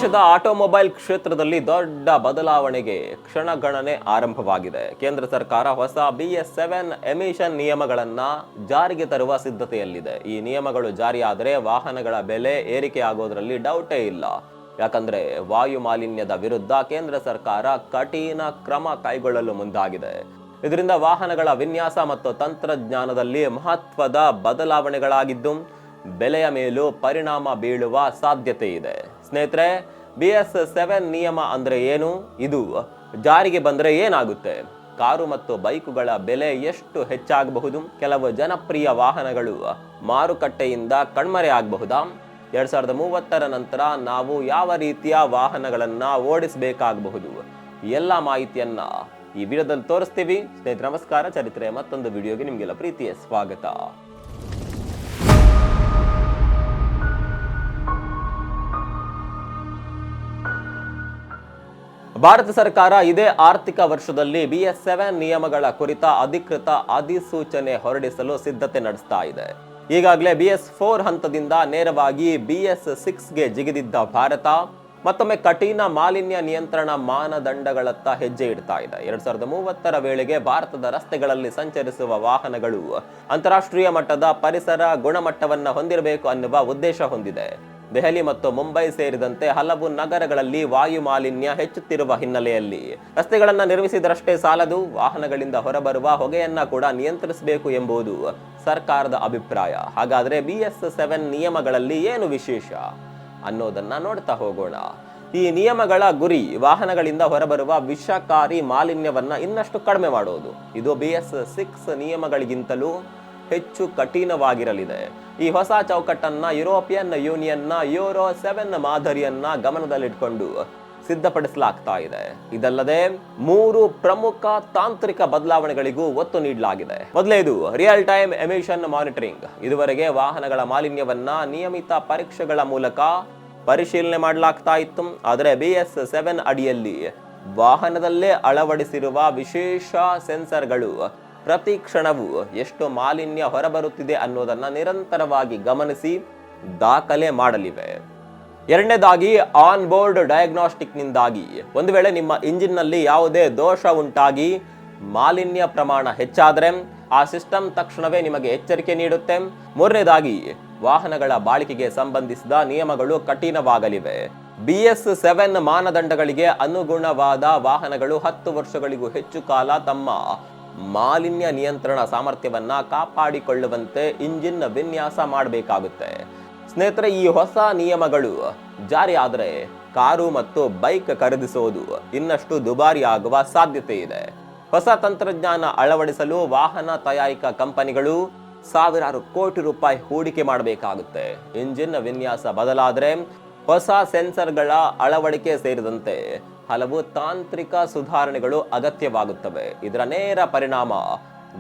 ದೇಶದ ಆಟೋಮೊಬೈಲ್ ಕ್ಷೇತ್ರದಲ್ಲಿ ದೊಡ್ಡ ಬದಲಾವಣೆಗೆ ಕ್ಷಣಗಣನೆ ಆರಂಭವಾಗಿದೆ. ಕೇಂದ್ರ ಸರ್ಕಾರ ಹೊಸ BS7 ಎಮಿಷನ್ ನಿಯಮಗಳನ್ನು ಜಾರಿಗೆ ತರುವ ಸಿದ್ಧತೆಯಲ್ಲಿದೆ. ಈ ನಿಯಮಗಳು ಜಾರಿಯಾದರೆ ವಾಹನಗಳ ಬೆಲೆ ಏರಿಕೆ ಆಗೋದ್ರಲ್ಲಿ ಡೌಟೇ ಇಲ್ಲ. ಯಾಕಂದ್ರೆ ವಾಯು ಮಾಲಿನ್ಯದ ವಿರುದ್ಧ ಕೇಂದ್ರ ಸರ್ಕಾರ ಕಠಿಣ ಕ್ರಮ ಕೈಗೊಳ್ಳಲು ಮುಂದಾಗಿದೆ. ಇದರಿಂದ ವಾಹನಗಳ ವಿನ್ಯಾಸ ಮತ್ತು ತಂತ್ರಜ್ಞಾನದಲ್ಲಿ ಮಹತ್ವದ ಬದಲಾವಣೆಗಳಾಗಿದ್ದು ಬೆಲೆಯ ಮೇಲೂ ಪರಿಣಾಮ ಬೀಳುವ ಸಾಧ್ಯತೆ ಇದೆ. ಸ್ನೇಹಿತರೆ, BS7 ನಿಯಮ ಅಂದ್ರೆ ಏನು? ಇದು ಜಾರಿಗೆ ಬಂದ್ರೆ ಏನಾಗುತ್ತೆ? ಕಾರು ಮತ್ತು ಬೈಕುಗಳ ಬೆಲೆ ಎಷ್ಟು ಹೆಚ್ಚಾಗಬಹುದು? ಕೆಲವು ಜನಪ್ರಿಯ ವಾಹನಗಳು ಮಾರುಕಟ್ಟೆಯಿಂದ ಕಣ್ಮರೆ ಆಗಬಹುದಾ? 2030ರ ನಂತರ ನಾವು ಯಾವ ರೀತಿಯ ವಾಹನಗಳನ್ನ ಓಡಿಸಬೇಕಾಗಬಹುದು? ಎಲ್ಲ ಮಾಹಿತಿಯನ್ನ ಈ ವಿಡಿಯೋದಲ್ಲಿ ತೋರಿಸ್ತೀವಿ. ಸ್ನೇಹಿತರೆ ನಮಸ್ಕಾರ, ಚರಿತ್ರೆ ಮತ್ತೊಂದು ವಿಡಿಯೋಗೆ ನಿಮಗೆಲ್ಲ ಪ್ರೀತಿಯ ಸ್ವಾಗತ. ಭಾರತ ಸರ್ಕಾರ ಇದೇ ಆರ್ಥಿಕ ವರ್ಷದಲ್ಲಿ BS7 ನಿಯಮಗಳ ಕುರಿತ ಅಧಿಕೃತ ಅಧಿಸೂಚನೆ ಹೊರಡಿಸಲು ಸಿದ್ಧತೆ ನಡೆಸ್ತಾ ಇದೆ. ಈಗಾಗಲೇ BS4 ಹಂತದಿಂದ ನೇರವಾಗಿ BS6ಗೆ ಜಿಗಿದಿದ್ದ ಭಾರತ ಮತ್ತೊಮ್ಮೆ ಕಠಿಣ ಮಾಲಿನ್ಯ ನಿಯಂತ್ರಣ ಮಾನದಂಡಗಳತ್ತ ಹೆಜ್ಜೆ ಇಡ್ತಾ ಇದೆ. 2030ರ ವೇಳೆಗೆ ಭಾರತದ ರಸ್ತೆಗಳಲ್ಲಿ ಸಂಚರಿಸುವ ವಾಹನಗಳು ಅಂತಾರಾಷ್ಟ್ರೀಯ ಮಟ್ಟದ ಪರಿಸರ ಗುಣಮಟ್ಟವನ್ನ ಹೊಂದಿರಬೇಕು ಅನ್ನುವ ಉದ್ದೇಶ ಹೊಂದಿದೆ. ದೆಹಲಿ ಮತ್ತು ಮುಂಬೈ ಸೇರಿದಂತೆ ಹಲವು ನಗರಗಳಲ್ಲಿ ವಾಯು ಮಾಲಿನ್ಯ ಹೆಚ್ಚುತ್ತಿರುವ ಹಿನ್ನೆಲೆಯಲ್ಲಿ ರಸ್ತೆಗಳನ್ನು ನಿರ್ಮಿಸಿದರಷ್ಟೇ ಸಾಲದು, ವಾಹನಗಳಿಂದ ಹೊರಬರುವ ಹೊಗೆಯನ್ನ ಕೂಡ ನಿಯಂತ್ರಿಸಬೇಕು ಎಂಬುದು ಸರ್ಕಾರದ ಅಭಿಪ್ರಾಯ. ಹಾಗಾದ್ರೆ BS7 ನಿಯಮಗಳಲ್ಲಿ ಏನು ವಿಶೇಷ ಅನ್ನೋದನ್ನ ನೋಡ್ತಾ ಹೋಗೋಣ. ಈ ನಿಯಮಗಳ ಗುರಿ ವಾಹನಗಳಿಂದ ಹೊರಬರುವ ವಿಷಕಾರಿ ಮಾಲಿನ್ಯವನ್ನ ಇನ್ನಷ್ಟು ಕಡಿಮೆ ಮಾಡೋದು. ಇದು BS6 ನಿಯಮಗಳಿಗಿಂತಲೂ ಹೆಚ್ಚು ಕಠಿಣವಾಗಿರಲಿದೆ. ಈ ಹೊಸ ಚೌಕಟ್ಟನ್ನ ಯುರೋಪಿಯನ್ ಯೂನಿಯನ್ನ ಯೂರೋ 7 ಮಾದರಿಯನ್ನ ಗಮನದಲ್ಲಿಟ್ಕೊಂಡು ಸಿದ್ಧಪಡಿಸಲಾಗ್ತಾ ಇದೆ. ಇದಲ್ಲದೆ 3 ಪ್ರಮುಖ ತಾಂತ್ರಿಕ ಬದಲಾವಣೆಗಳಿಗೂ ಒತ್ತು ನೀಡಲಾಗಿದೆ. ಮೊದಲನೇದು ರಿಯಲ್ ಟೈಮ್ ಎಮಿಷನ್ ಮಾನಿಟರಿಂಗ್. ಇದುವರೆಗೆ ವಾಹನಗಳ ಮಾಲಿನ್ಯವನ್ನ ನಿಯಮಿತ ಪರೀಕ್ಷೆಗಳ ಮೂಲಕ ಪರಿಶೀಲನೆ ಮಾಡಲಾಗ್ತಾ ಇತ್ತು. ಆದರೆ BS7 ಅಡಿಯಲ್ಲಿ ವಾಹನದಲ್ಲೇ ಅಳವಡಿಸಿರುವ ವಿಶೇಷ ಸೆನ್ಸರ್ಗಳು ಪ್ರತಿ ಕ್ಷಣವೂ ಎಷ್ಟು ಮಾಲಿನ್ಯ ಹೊರಬರುತ್ತಿದೆ ಅನ್ನೋದನ್ನ ನಿರಂತರವಾಗಿ ಗಮನಿಸಿ ದಾಖಲೆ ಮಾಡಲಿವೆ. ಎರಡನೇದಾಗಿ ಆನ್ ಬೋರ್ಡ್ ಡಯಾಗ್ನಾಸ್ಟಿಕ್ ನಿಂದಾಗಿ ಒಂದು ವೇಳೆ ನಿಮ್ಮ ಇಂಜಿನ್ ನಲ್ಲಿ ಯಾವುದೇ ದೋಷ ಉಂಟಾಗಿ ಮಾಲಿನ್ಯ ಪ್ರಮಾಣ ಹೆಚ್ಚಾದರೆ ಆ ಸಿಸ್ಟಮ್ ತಕ್ಷಣವೇ ನಿಮಗೆ ಎಚ್ಚರಿಕೆ ನೀಡುತ್ತೆ. ಮೂರನೇದಾಗಿ ವಾಹನಗಳ ಬಾಳಿಕೆಗೆ ಸಂಬಂಧಿಸಿದ ನಿಯಮಗಳು ಕಠಿಣವಾಗಲಿವೆ. BS7 ಮಾನದಂಡಗಳಿಗೆ ಅನುಗುಣವಾದ ವಾಹನಗಳು 10 ವರ್ಷಗಳಿಗೂ ಹೆಚ್ಚು ಕಾಲ ತಮ್ಮ ಮಾಲಿನ್ಯ ನಿಯಂತ್ರಣ ಸಾಮರ್ಥ್ಯವನ್ನ ಕಾಪಾಡಿಕೊಳ್ಳುವಂತೆ ಇಂಜಿನ್ ವಿನ್ಯಾಸ ಮಾಡಬೇಕಾಗುತ್ತೆ. ಸ್ನೇಹಿತರೆ, ಈ ಹೊಸ ನಿಯಮಗಳು ಜಾರಿ ಆದರೆ ಕಾರು ಮತ್ತು ಬೈಕ್ ಖರೀದಿಸುವುದು ಇನ್ನಷ್ಟು ದುಬಾರಿ ಆಗುವ ಸಾಧ್ಯತೆ ಇದೆ. ಹೊಸ ತಂತ್ರಜ್ಞಾನ ಅಳವಡಿಸಲು ವಾಹನ ತಯಾರಿಕಾ ಕಂಪನಿಗಳು ಸಾವಿರಾರು ಕೋಟಿ ರೂಪಾಯಿ ಹೂಡಿಕೆ ಮಾಡಬೇಕಾಗುತ್ತೆ. ಇಂಜಿನ್ ವಿನ್ಯಾಸ ಬದಲಾದರೆ ಹೊಸ ಸೆನ್ಸರ್ಗಳ ಅಳವಡಿಕೆ ಸೇರಿದಂತೆ ಹಲವು ತಾಂತ್ರಿಕ ಸುಧಾರಣೆಗಳು ಅಗತ್ಯವಾಗುತ್ತವೆ. ಇದರ ನೇರ ಪರಿಣಾಮ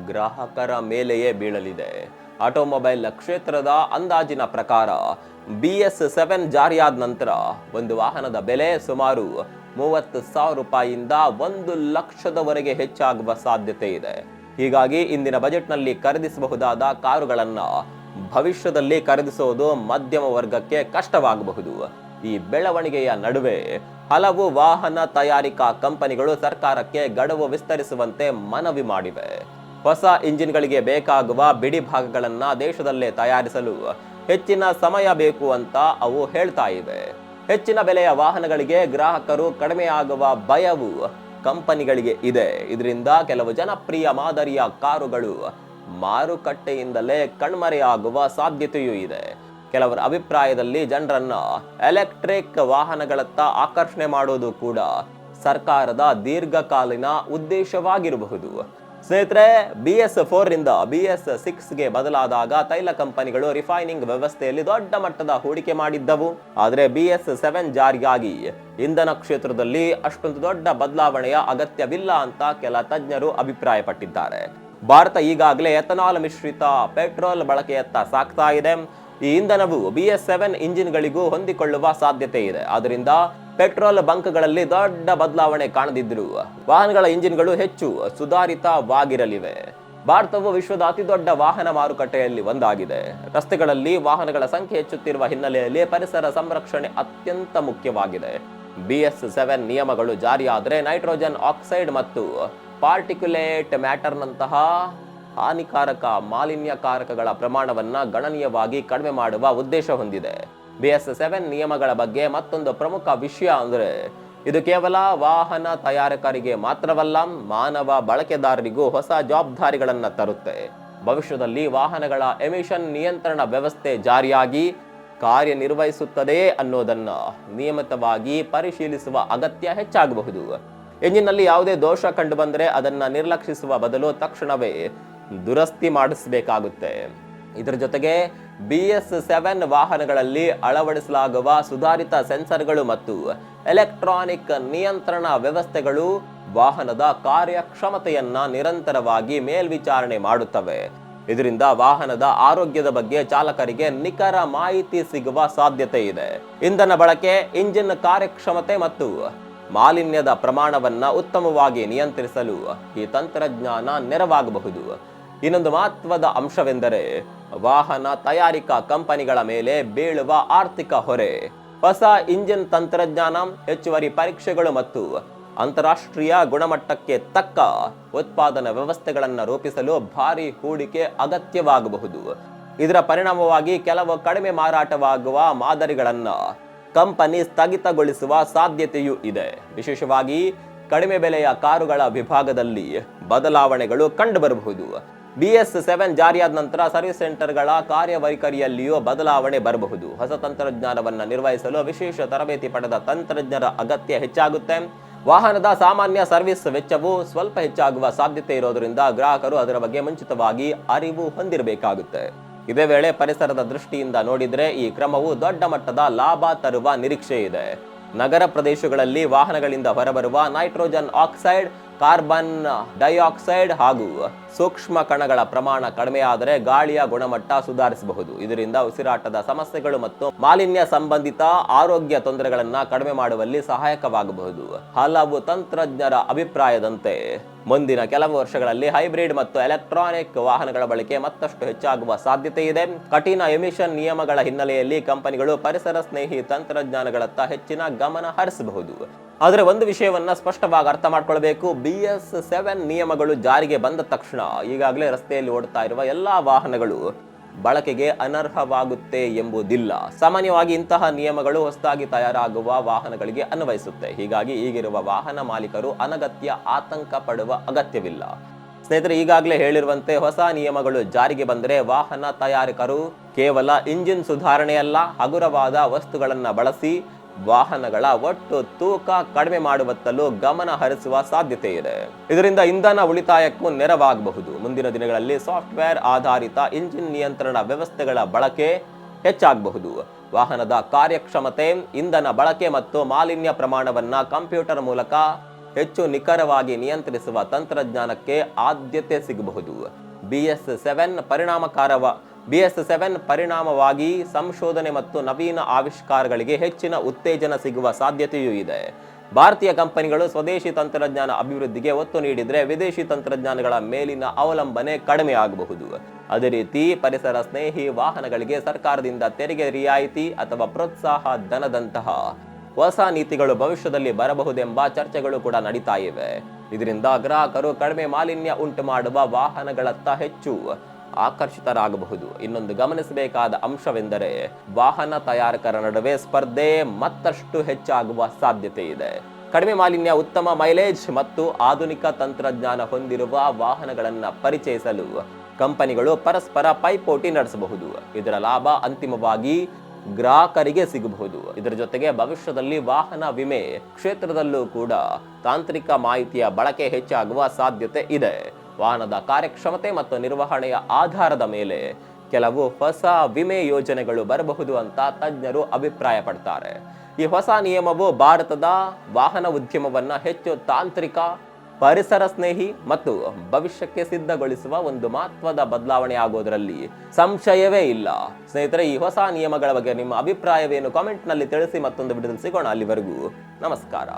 ಗ್ರಾಹಕರ ಮೇಲೆಯೇ ಬೀಳಲಿದೆ. ಆಟೋಮೊಬೈಲ್ ಕ್ಷೇತ್ರದ ಅಂದಾಜಿನ ಪ್ರಕಾರ BS7 ಜಾರಿಯಾದ ನಂತರ ಒಂದು ವಾಹನದ ಬೆಲೆ ಸುಮಾರು 30,000 ರೂಪಾಯಿಯಿಂದ 1 ಲಕ್ಷದವರೆಗೆ ಹೆಚ್ಚಾಗುವ ಸಾಧ್ಯತೆ ಇದೆ. ಹೀಗಾಗಿ ಇಂದಿನ ಬಜೆಟ್ನಲ್ಲಿ ಖರೀದಿಸಬಹುದಾದ ಕಾರುಗಳನ್ನ ಭವಿಷ್ಯದಲ್ಲಿ ಖರೀದಿಸುವುದು ಮಧ್ಯಮ ವರ್ಗಕ್ಕೆ ಕಷ್ಟವಾಗಬಹುದು. ಈ ಬೆಳವಣಿಗೆಯ ನಡುವೆ ಹಲವು ವಾಹನ ತಯಾರಿಕಾ ಕಂಪನಿಗಳು ಸರ್ಕಾರಕ್ಕೆ ಗಡುವು ವಿಸ್ತರಿಸುವಂತೆ ಮನವಿ ಮಾಡಿವೆ. ಹೊಸ ಇಂಜಿನ್ಗಳಿಗೆ ಬೇಕಾಗುವ ಬಿಡಿ ಭಾಗಗಳನ್ನ ದೇಶದಲ್ಲೇ ತಯಾರಿಸಲು ಹೆಚ್ಚಿನ ಸಮಯ ಬೇಕು ಅಂತ ಅವು ಹೇಳ್ತಾ ಇವೆ. ಹೆಚ್ಚಿನ ಬೆಲೆಯ ವಾಹನಗಳಿಗೆ ಗ್ರಾಹಕರು ಕಡಿಮೆಯಾಗುವ ಭಯವು ಕಂಪನಿಗಳಿಗೆ ಇದೆ. ಇದರಿಂದ ಕೆಲವು ಜನಪ್ರಿಯ ಮಾದರಿಯ ಕಾರುಗಳು ಮಾರುಕಟ್ಟೆಯಿಂದಲೇ ಕಣ್ಮರೆಯಾಗುವ ಸಾಧ್ಯತೆಯೂ ಇದೆ. ಕೆಲವರ ಅಭಿಪ್ರಾಯದಲ್ಲಿ ಜನರನ್ನ ಎಲೆಕ್ಟ್ರಿಕ್ ವಾಹನಗಳತ್ತ ಆಕರ್ಷಣೆ ಮಾಡೋದು ಕೂಡ ಸರ್ಕಾರದ ದೀರ್ಘಕಾಲೀನ ಉದ್ದೇಶವಾಗಿರಬಹುದು. ಸ್ನೇಹಿತರೆ, BS4 ರಿಂದ BS6ಗೆ ಬದಲಾದಾಗ ತೈಲ ಕಂಪನಿಗಳು ರಿಫೈನಿಂಗ್ ವ್ಯವಸ್ಥೆಯಲ್ಲಿ ದೊಡ್ಡ ಮಟ್ಟದ ಹೂಡಿಕೆ ಮಾಡಿದ್ದವು. ಆದರೆ BS7 ಜಾರಿಯಾಗಿ ಇಂಧನ ಕ್ಷೇತ್ರದಲ್ಲಿ ಅಷ್ಟೊಂದು ದೊಡ್ಡ ಬದಲಾವಣೆಯ ಅಗತ್ಯವಿಲ್ಲ ಅಂತ ಕೆಲ ತಜ್ಞರು ಅಭಿಪ್ರಾಯಪಟ್ಟಿದ್ದಾರೆ. ಭಾರತ ಈಗಾಗಲೇ ಎಥನಾಲ್ ಮಿಶ್ರಿತ ಪೆಟ್ರೋಲ್ ಬಳಕೆಯತ್ತ ಸಾಗ್ತಾ ಇದೆ. ಈ ಇಂಧನವು BS7 ಇಂಜಿನ್ಗಳಿಗೂ ಹೊಂದಿಕೊಳ್ಳುವ ಸಾಧ್ಯತೆ ಇದೆ. ಆದ್ದರಿಂದ ಪೆಟ್ರೋಲ್ ಬಂಕ್ಗಳಲ್ಲಿ ದೊಡ್ಡ ಬದಲಾವಣೆ ಕಾಣದಿದ್ದರೂ ವಾಹನಗಳ ಇಂಜಿನ್ಗಳು ಹೆಚ್ಚು ಸುಧಾರಿತವಾಗಿರಲಿವೆ. ಭಾರತವು ವಿಶ್ವದ ಅತಿದೊಡ್ಡ ವಾಹನ ಮಾರುಕಟ್ಟೆಯಲ್ಲಿ ಒಂದಾಗಿದೆ. ರಸ್ತೆಗಳಲ್ಲಿ ವಾಹನಗಳ ಸಂಖ್ಯೆ ಹೆಚ್ಚುತ್ತಿರುವ ಹಿನ್ನೆಲೆಯಲ್ಲಿ ಪರಿಸರ ಸಂರಕ್ಷಣೆ ಅತ್ಯಂತ ಮುಖ್ಯವಾಗಿದೆ. BS7 ನಿಯಮಗಳು ಜಾರಿಯಾದರೆ ನೈಟ್ರೋಜನ್ ಆಕ್ಸೈಡ್ ಮತ್ತು ಪಾರ್ಟಿಕ್ಯುಲೇಟ್ ಮ್ಯಾಟರ್ನಂತಹ ಹಾನಿಕಾರಕ ಮಾಲಿನ್ಯಕಾರಕಗಳ ಪ್ರಮಾಣವನ್ನ ಗಣನೀಯವಾಗಿ ಕಡಿಮೆ ಮಾಡುವ ಉದ್ದೇಶ ಹೊಂದಿದೆ. BS7 ನಿಯಮಗಳ ಬಗ್ಗೆ ಮತ್ತೊಂದು ಪ್ರಮುಖ ವಿಷಯ ಅಂದ್ರೆ ಇದು ಕೇವಲ ವಾಹನ ತಯಾರಕರಿಗೆ ಮಾತ್ರವಲ್ಲ, ಮಾನವ ಬಳಕೆದಾರರಿಗೂ ಹೊಸ ಜವಾಬ್ದಾರಿಗಳನ್ನ ತರುತ್ತೆ. ಭವಿಷ್ಯದಲ್ಲಿ ವಾಹನಗಳ ಎಮಿಷನ್ ನಿಯಂತ್ರಣ ವ್ಯವಸ್ಥೆ ಜಾರಿಯಾಗಿ ಕಾರ್ಯನಿರ್ವಹಿಸುತ್ತದೆ ಅನ್ನೋದನ್ನ ನಿಯಮಿತವಾಗಿ ಪರಿಶೀಲಿಸುವ ಅಗತ್ಯ ಹೆಚ್ಚಾಗಬಹುದು. ಎಂಜಿನ್ನಲ್ಲಿ ಯಾವುದೇ ದೋಷ ಕಂಡು ಬಂದರೆ ಅದನ್ನ ನಿರ್ಲಕ್ಷಿಸುವ ಬದಲು ತಕ್ಷಣವೇ ದುರಸ್ತಿ ಮಾಡಿಸಬೇಕಾಗುತ್ತೆ. ಇದರ ಜೊತೆಗೆ BS7 ವಾಹನಗಳಲ್ಲಿ ಅಳವಡಿಸಲಾಗುವ ಸುಧಾರಿತ ಸೆನ್ಸರ್ಗಳು ಮತ್ತು ಎಲೆಕ್ಟ್ರಾನಿಕ್ ನಿಯಂತ್ರಣ ವ್ಯವಸ್ಥೆಗಳು ವಾಹನದ ಕಾರ್ಯಕ್ಷಮತೆಯನ್ನ ನಿರಂತರವಾಗಿ ಮೇಲ್ವಿಚಾರಣೆ ಮಾಡುತ್ತವೆ. ಇದರಿಂದ ವಾಹನದ ಆರೋಗ್ಯದ ಬಗ್ಗೆ ಚಾಲಕರಿಗೆ ನಿಖರ ಮಾಹಿತಿ ಸಿಗುವ ಸಾಧ್ಯತೆ ಇದೆ. ಇಂಧನ ಬಳಕೆ, ಇಂಜಿನ್ ಕಾರ್ಯಕ್ಷಮತೆ ಮತ್ತು ಮಾಲಿನ್ಯದ ಪ್ರಮಾಣವನ್ನ ಉತ್ತಮವಾಗಿ ನಿಯಂತ್ರಿಸಲು ಈ ತಂತ್ರಜ್ಞಾನ ನೆರವಾಗಬಹುದು. ಇನ್ನೊಂದು ಮಹತ್ವದ ಅಂಶವೆಂದರೆ ವಾಹನ ತಯಾರಿಕಾ ಕಂಪನಿಗಳ ಮೇಲೆ ಬೀಳುವ ಆರ್ಥಿಕ ಹೊರೆ. ಹೊಸ ಇಂಜಿನ್ ತಂತ್ರಜ್ಞಾನ, ಹೆಚ್ಚುವರಿ ಪರೀಕ್ಷೆಗಳು ಮತ್ತು ಅಂತಾರಾಷ್ಟ್ರೀಯ ಗುಣಮಟ್ಟಕ್ಕೆ ತಕ್ಕ ಉತ್ಪಾದನಾ ವ್ಯವಸ್ಥೆಗಳನ್ನು ರೂಪಿಸಲು ಭಾರಿ ಹೂಡಿಕೆ ಅಗತ್ಯವಾಗಬಹುದು. ಇದರ ಪರಿಣಾಮವಾಗಿ ಕೆಲವು ಕಡಿಮೆ ಮಾರಾಟವಾಗುವ ಮಾದರಿಗಳನ್ನ ಕಂಪನಿ ಸ್ಥಗಿತಗೊಳಿಸುವ ಸಾಧ್ಯತೆಯೂ ಇದೆ. ವಿಶೇಷವಾಗಿ ಕಡಿಮೆ ಬೆಲೆಯ ಕಾರುಗಳ ವಿಭಾಗದಲ್ಲಿ ಬದಲಾವಣೆಗಳು ಕಂಡುಬರಬಹುದು. BS7 ಜಾರಿಯಾದ ನಂತರ ಸರ್ವಿಸ್ ಸೆಂಟರ್ಗಳ ಕಾರ್ಯವೈಖರಿಯಲ್ಲಿಯೂ ಬದಲಾವಣೆ ಬರಬಹುದು. ಹೊಸ ತಂತ್ರಜ್ಞಾನವನ್ನು ನಿರ್ವಹಿಸಲು ವಿಶೇಷ ತರಬೇತಿ ಪಡೆದ ತಂತ್ರಜ್ಞರ ಅಗತ್ಯ ಹೆಚ್ಚಾಗುತ್ತೆ. ವಾಹನದ ಸಾಮಾನ್ಯ ಸರ್ವಿಸ್ ವೆಚ್ಚವು ಸ್ವಲ್ಪ ಹೆಚ್ಚಾಗುವ ಸಾಧ್ಯತೆ ಇರೋದ್ರಿಂದ ಗ್ರಾಹಕರು ಅದರ ಬಗ್ಗೆ ಮುಂಚಿತವಾಗಿ ಅರಿವು ಹೊಂದಿರಬೇಕಾಗುತ್ತೆ. ಇದೇ ವೇಳೆ ಪರಿಸರದ ದೃಷ್ಟಿಯಿಂದ ನೋಡಿದ್ರೆ ಈ ಕ್ರಮವು ದೊಡ್ಡ ಮಟ್ಟದ ಲಾಭ ತರುವ ನಿರೀಕ್ಷೆ ಇದೆ. ನಗರ ಪ್ರದೇಶಗಳಲ್ಲಿ ವಾಹನಗಳಿಂದ ಹೊರಬರುವ ನೈಟ್ರೋಜನ್ ಆಕ್ಸೈಡ್, ಕಾರ್ಬನ್ ಡೈಆಕ್ಸೈಡ್ ಹಾಗೂ ಸೂಕ್ಷ್ಮ ಕಣಗಳ ಪ್ರಮಾಣ ಕಡಿಮೆಯಾದರೆ ಗಾಳಿಯ ಗುಣಮಟ್ಟ ಸುಧಾರಿಸಬಹುದು. ಇದರಿಂದ ಉಸಿರಾಟದ ಸಮಸ್ಯೆಗಳು ಮತ್ತು ಮಾಲಿನ್ಯ ಸಂಬಂಧಿತ ಆರೋಗ್ಯ ತೊಂದರೆಗಳನ್ನ ಕಡಿಮೆ ಮಾಡುವಲ್ಲಿ ಸಹಾಯಕವಾಗಬಹುದು. ಹಲವು ತಂತ್ರಜ್ಞರ ಅಭಿಪ್ರಾಯದಂತೆ ಮುಂದಿನ ಕೆಲವು ವರ್ಷಗಳಲ್ಲಿ ಹೈಬ್ರಿಡ್ ಮತ್ತು ಎಲೆಕ್ಟ್ರಾನಿಕ್ ವಾಹನಗಳ ಬಳಕೆ ಮತ್ತಷ್ಟು ಹೆಚ್ಚಾಗುವ ಸಾಧ್ಯತೆ ಇದೆ. ಕಠಿಣ ಎಮಿಷನ್ ನಿಯಮಗಳ ಹಿನ್ನೆಲೆಯಲ್ಲಿ ಕಂಪನಿಗಳು ಪರಿಸರ ಸ್ನೇಹಿ ತಂತ್ರಜ್ಞಾನಗಳತ್ತ ಹೆಚ್ಚಿನ ಗಮನ ಹರಿಸಬಹುದು. ಆದರೆ ಒಂದು ವಿಷಯವನ್ನ ಸ್ಪಷ್ಟವಾಗಿ ಅರ್ಥ ಮಾಡ್ಕೊಳ್ಬೇಕು. BS7 ನಿಯಮಗಳು ಜಾರಿಗೆ ಬಂದ ತಕ್ಷಣ ಈಗಾಗಲೇ ರಸ್ತೆಯಲ್ಲಿ ಓಡ್ತಾ ಇರುವ ಎಲ್ಲಾ ವಾಹನಗಳು ಬಳಕೆಗೆ ಅನರ್ಹವಾಗುತ್ತೆ ಎಂಬುದಿಲ್ಲ. ಸಾಮಾನ್ಯವಾಗಿ ಇಂತಹ ನಿಯಮಗಳು ಹೊಸದಾಗಿ ತಯಾರಾಗುವ ವಾಹನಗಳಿಗೆ ಅನ್ವಯಿಸುತ್ತೆ. ಹೀಗಾಗಿ ಈಗಿರುವ ವಾಹನ ಮಾಲೀಕರು ಅನಗತ್ಯ ಆತಂಕ ಪಡುವ ಅಗತ್ಯವಿಲ್ಲ. ಸ್ನೇಹಿತರೆ, ಈಗಾಗಲೇ ಹೇಳಿರುವಂತೆ ಹೊಸ ನಿಯಮಗಳು ಜಾರಿಗೆ ಬಂದರೆ ವಾಹನ ತಯಾರಕರು ಕೇವಲ ಇಂಜಿನ್ ಸುಧಾರಣೆಯಲ್ಲ, ಹಗುರವಾದ ವಸ್ತುಗಳನ್ನ ಬಳಸಿ ವಾಹನಗಳ ಒಟ್ಟು ತೂಕ ಕಡಿಮೆ ಮಾಡುವತ್ತಲೂ ಗಮನ ಹರಿಸುವ ಸಾಧ್ಯತೆ ಇದೆ. ಇದರಿಂದ ಇಂಧನ ಉಳಿತಾಯಕ್ಕೂ ನೆರವಾಗಬಹುದು. ಮುಂದಿನ ದಿನಗಳಲ್ಲಿ ಸಾಫ್ಟ್ವೇರ್ ಆಧಾರಿತ ಇಂಜಿನ್ ನಿಯಂತ್ರಣ ವ್ಯವಸ್ಥೆಗಳ ಬಳಕೆ ಹೆಚ್ಚಾಗಬಹುದು. ವಾಹನದ ಕಾರ್ಯಕ್ಷಮತೆ, ಇಂಧನ ಬಳಕೆ ಮತ್ತು ಮಾಲಿನ್ಯ ಪ್ರಮಾಣವನ್ನ ಕಂಪ್ಯೂಟರ್ ಮೂಲಕ ಹೆಚ್ಚು ನಿಖರವಾಗಿ ನಿಯಂತ್ರಿಸುವ ತಂತ್ರಜ್ಞಾನಕ್ಕೆ ಆದ್ಯತೆ ಸಿಗಬಹುದು. BS7 ಪರಿಣಾಮವಾಗಿ ಸಂಶೋಧನೆ ಮತ್ತು ನವೀನ ಆವಿಷ್ಕಾರಗಳಿಗೆ ಹೆಚ್ಚಿನ ಉತ್ತೇಜನ ಸಿಗುವ ಸಾಧ್ಯತೆಯೂ ಇದೆ. ಭಾರತೀಯ ಕಂಪನಿಗಳು ಸ್ವದೇಶಿ ತಂತ್ರಜ್ಞಾನ ಅಭಿವೃದ್ಧಿಗೆ ಒತ್ತು ನೀಡಿದರೆ ವಿದೇಶಿ ತಂತ್ರಜ್ಞಾನಗಳ ಮೇಲಿನ ಅವಲಂಬನೆ ಕಡಿಮೆ ಆಗಬಹುದು. ಅದೇ ರೀತಿ ಪರಿಸರ ಸ್ನೇಹಿ ವಾಹನಗಳಿಗೆ ಸರ್ಕಾರದಿಂದ ತೆರಿಗೆ ರಿಯಾಯಿತಿ ಅಥವಾ ಪ್ರೋತ್ಸಾಹ ಧನದಂತಹ ಹೊಸ ನೀತಿಗಳು ಭವಿಷ್ಯದಲ್ಲಿ ಬರಬಹುದೆಂಬ ಚರ್ಚೆಗಳು ಕೂಡ ನಡೀತಾ ಇವೆ. ಇದರಿಂದ ಗ್ರಾಹಕರು ಕಡಿಮೆ ಮಾಲಿನ್ಯ ಉಂಟು ಮಾಡುವ ವಾಹನಗಳತ್ತ ಹೆಚ್ಚು ಆಕರ್ಷಿತರಾಗಬಹುದು. ಇನ್ನೊಂದು ಗಮನಿಸಬೇಕಾದ ಅಂಶವೆಂದರೆ ವಾಹನ ತಯಾರಕರ ನಡುವೆ ಸ್ಪರ್ಧೆ ಮತ್ತಷ್ಟು ಹೆಚ್ಚಾಗುವ ಸಾಧ್ಯತೆ ಇದೆ. ಕಡಿಮೆ ಮಾಲಿನ್ಯ, ಉತ್ತಮ ಮೈಲೇಜ್ ಮತ್ತು ಆಧುನಿಕ ತಂತ್ರಜ್ಞಾನ ಹೊಂದಿರುವ ವಾಹನಗಳನ್ನು ಪರಿಚಯಿಸಲು ಕಂಪನಿಗಳು ಪರಸ್ಪರ ಪೈಪೋಟಿ ನಡೆಸಬಹುದು. ಇದರ ಲಾಭ ಅಂತಿಮವಾಗಿ ಗ್ರಾಹಕರಿಗೆ ಸಿಗಬಹುದು. ಇದರ ಜೊತೆಗೆ ಭವಿಷ್ಯದಲ್ಲಿ ವಾಹನ ವಿಮೆ ಕ್ಷೇತ್ರದಲ್ಲೂ ಕೂಡ ತಾಂತ್ರಿಕ ಮಾಹಿತಿಯ ಬಳಕೆ ಹೆಚ್ಚಾಗುವ ಸಾಧ್ಯತೆ ಇದೆ. ವಾಹನದ ಕಾರ್ಯಕ್ಷಮತೆ ಮತ್ತು ನಿರ್ವಹಣೆಯ ಆಧಾರದ ಮೇಲೆ ಕೆಲವು ಹೊಸ ವಿಮೆ ಯೋಜನೆಗಳು ಬರಬಹುದು ಅಂತ ತಜ್ಞರು ಅಭಿಪ್ರಾಯ ಪಡ್ತಾರೆ. ಈ ಹೊಸ ನಿಯಮವು ಭಾರತದ ವಾಹನ ಉದ್ಯಮವನ್ನ ಹೆಚ್ಚು ತಾಂತ್ರಿಕ, ಪರಿಸರ ಸ್ನೇಹಿ ಮತ್ತು ಭವಿಷ್ಯಕ್ಕೆ ಸಿದ್ಧಗೊಳಿಸುವ ಒಂದು ಮಹತ್ವದ ಬದಲಾವಣೆ ಆಗೋದರಲ್ಲಿ ಸಂಶಯವೇ ಇಲ್ಲ. ಸ್ನೇಹಿತರೆ, ಈ ಹೊಸ ನಿಯಮಗಳ ಬಗ್ಗೆ ನಿಮ್ಮ ಅಭಿಪ್ರಾಯವೇನು ಕಾಮೆಂಟ್ ನಲ್ಲಿ ತಿಳಿಸಿ. ಮತ್ತೊಂದು ವಿಡಿಯೋದಲ್ಲಿ ಸಿಗೋಣ. ಅಲ್ಲಿವರೆಗೂ ನಮಸ್ಕಾರ.